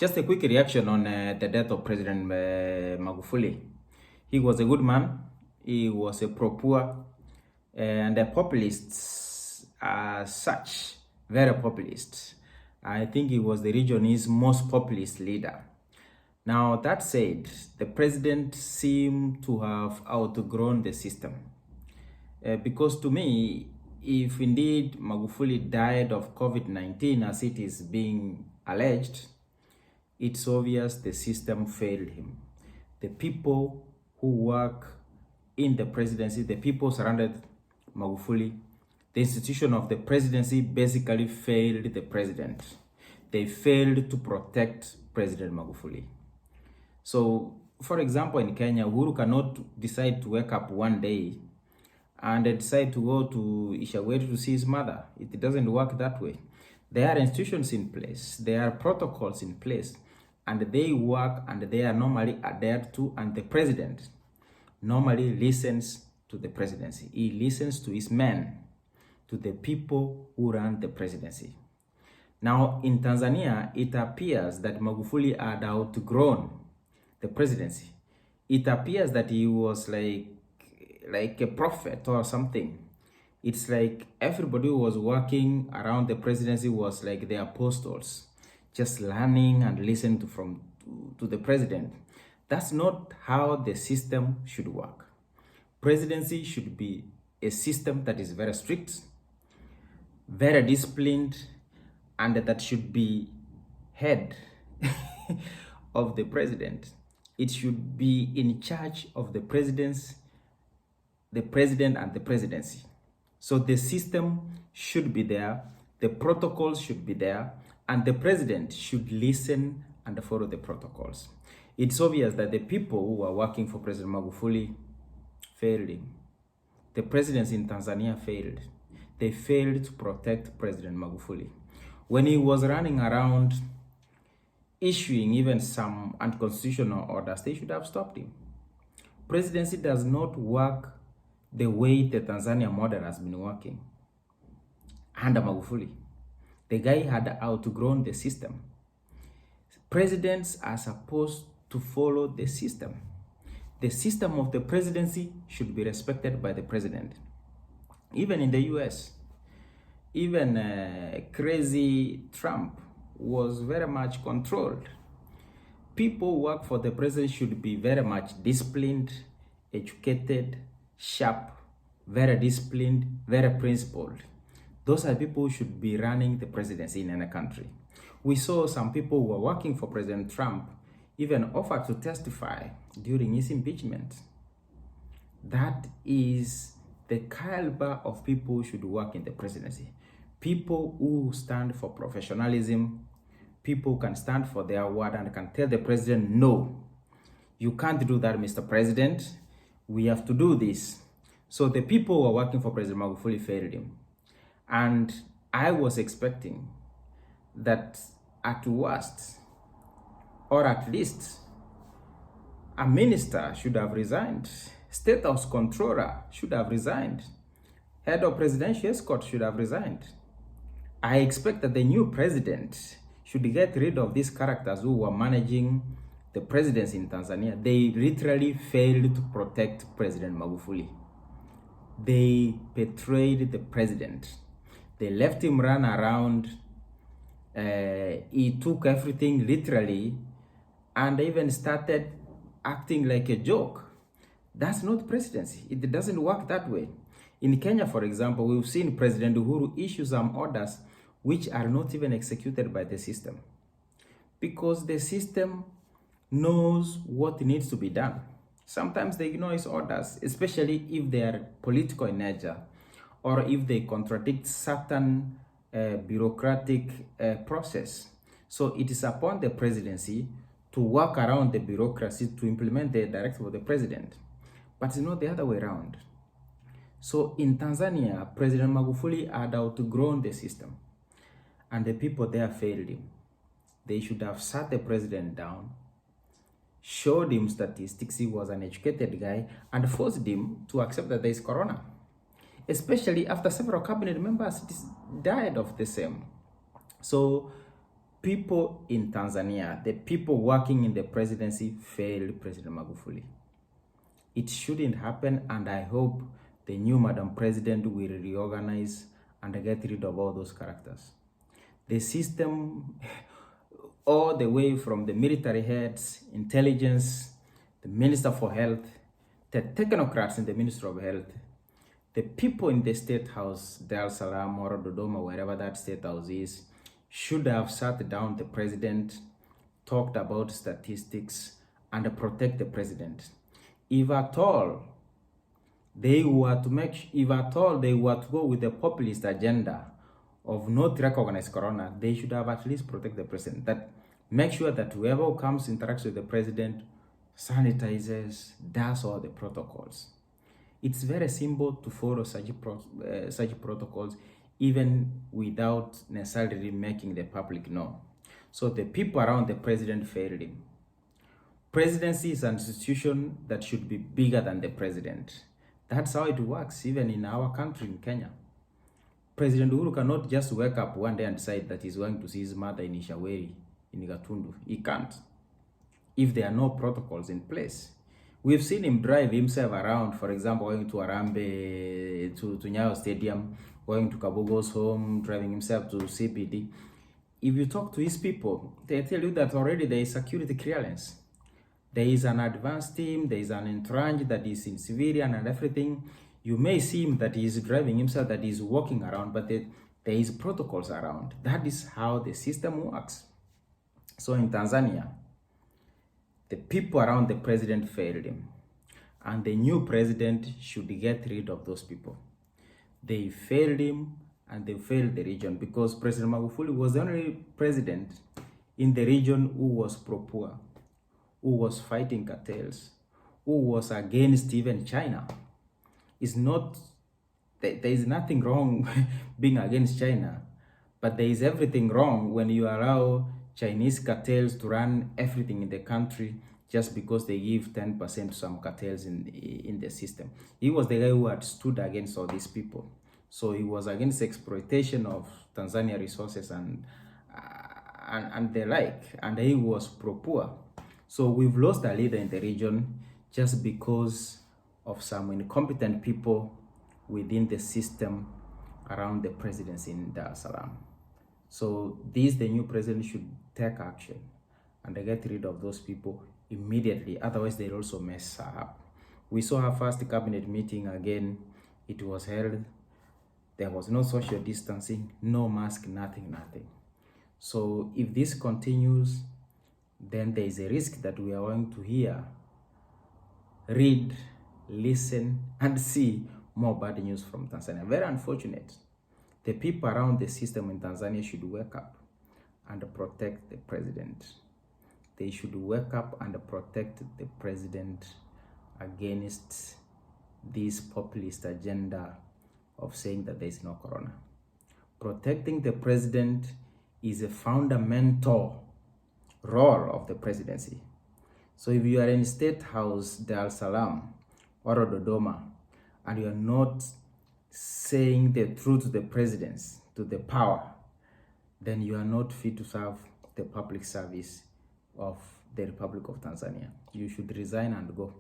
Just a quick reaction on the death of President Magufuli. He was a good man. He was a pro-poor and a populist as such, very populist. I think he was the region's most populist leader. Now, that said, the president seemed to have outgrown the system. Because to me, if indeed Magufuli died of COVID-19 as it is being alleged, it's obvious the system failed him. The people who work in the presidency, the people surrounded Magufuli, the institution of the presidency basically failed the president. They failed to protect President Magufuli. So, for example, in Kenya, Uhuru cannot decide to wake up one day and decide to go to Ishaweri to see his mother. It doesn't work that way. There are institutions in place, there are protocols in place, and they work and they are normally adhered to, and the president normally listens to the presidency. He listens to his men, to the people who run the presidency. Now, in Tanzania, it appears that Magufuli had outgrown the presidency. It appears that he was like a prophet or something. It's like everybody who was working around the presidency was like the apostles, just learning and listening to the president. That's not how the system should work. Presidency should be a system that is very strict, very disciplined, and that should be head of the president. It should be in charge of the president and the presidency. So the system should be there, the protocols should be there, and the president should listen and follow the protocols. It's obvious that the people who are working for President Magufuli failed him. The presidents in Tanzania failed. They failed to protect President Magufuli. When he was running around issuing even some unconstitutional orders, they should have stopped him. Presidency does not work the way the Tanzania model has been working under Magufuli. The guy had outgrown the system. Presidents are supposed to follow the system. The system of the presidency should be respected by the president. Even in the US, even crazy Trump was very much controlled. People who work for the president should be very much disciplined, educated, sharp, very disciplined, very principled. Those are people who should be running the presidency in any country. We saw some people who were working for President Trump even offered to testify during his impeachment. That is the caliber of people who should work in the presidency. People who stand for professionalism, people who can stand for their word and can tell the president, no, you can't do that, Mr. President. We have to do this. So the people who are working for President Magufuli failed him. And I was expecting that at worst, or at least, a minister should have resigned. State House Controller should have resigned. Head of Presidential Escort should have resigned. I expect that the new president should get rid of these characters who were managing the presidency in Tanzania. They literally failed to protect President Magufuli. They betrayed the president. They left him run around. He took everything literally and even started acting like a joke. That's not presidency. It doesn't work that way. In Kenya, for example, we've seen President Uhuru issue some orders which are not even executed by the system, because the system knows what needs to be done. Sometimes they ignore his orders, especially if they are political in nature or if they contradict certain bureaucratic process. So it is upon the presidency to work around the bureaucracy to implement the directive of the president. But it's not the other way around. So in Tanzania, President Magufuli had outgrown the system, and the people there failed him. They should have sat the president down, showed him statistics, he was an educated guy, and forced him to accept that there is corona. Especially after several cabinet members died of the same. So people in Tanzania, the people working in the presidency, failed President Magufuli. It shouldn't happen, and I hope the new Madam President will reorganize and get rid of all those characters. The system, all the way from the military heads, intelligence, the Minister for Health, the technocrats in the Ministry of Health, the people in the State House, Dar es Salaam or Dodoma, wherever that State House is, should have sat down the president, talked about statistics, and protect the president. If at all they were to go with the populist agenda of not recognize corona, they should have at least protect the president. That make sure that whoever comes interacts with the president sanitizes, does all the protocols. It's very simple to follow such protocols, even without necessarily making the public know. So the people around the president failed him. Presidency is an institution that should be bigger than the president. That's how it works, even in our country, in Kenya. President Uhuru cannot just wake up one day and decide that he's going to see his mother in Ishaweri, in Gatundu. He can't, if there are no protocols in place. We've seen him drive himself around, for example, going to Arambe, to Nyayo Stadium, going to Kabugo's home, driving himself to CBD. If you talk to his people, they tell you that already there is security clearance. There is an advanced team, there is an entourage that is in civilian and everything. You may see him that he is driving himself, that he is walking around, but there is protocols around. That is how the system works. So in Tanzania, the people around the president failed him, and the new president should get rid of those people. They failed him, and they failed the region, because President Magufuli was the only president in the region who was pro-poor, who was fighting cartels, who was against even China. It's not, there is nothing wrong being against China, but there is everything wrong when you allow Chinese cartels to run everything in the country just because they give 10% to some cartels in the system. He was the guy who had stood against all these people. So he was against exploitation of Tanzania resources and the like, and he was pro-poor. So we've lost a leader in the region just because of some incompetent people within the system around the presidency in Dar es Salaam. So the new president should take action and get rid of those people immediately, otherwise they'll also mess up. We saw our first cabinet meeting again. It was held. There was no social distancing, no mask, nothing. So if this continues, then there is a risk that we are going to hear, read, listen, and see more bad news from Tanzania. Very unfortunate. The people around the system in Tanzania should wake up and protect the president. They should wake up and protect the president against this populist agenda of saying that there is no corona. Protecting the president is a fundamental role of the presidency. So if you are in State House, Dar es Salaam or Dodoma, and you are not saying the truth to the presidents, to the power, then you are not fit to serve the public service of the Republic of Tanzania. You should resign and go.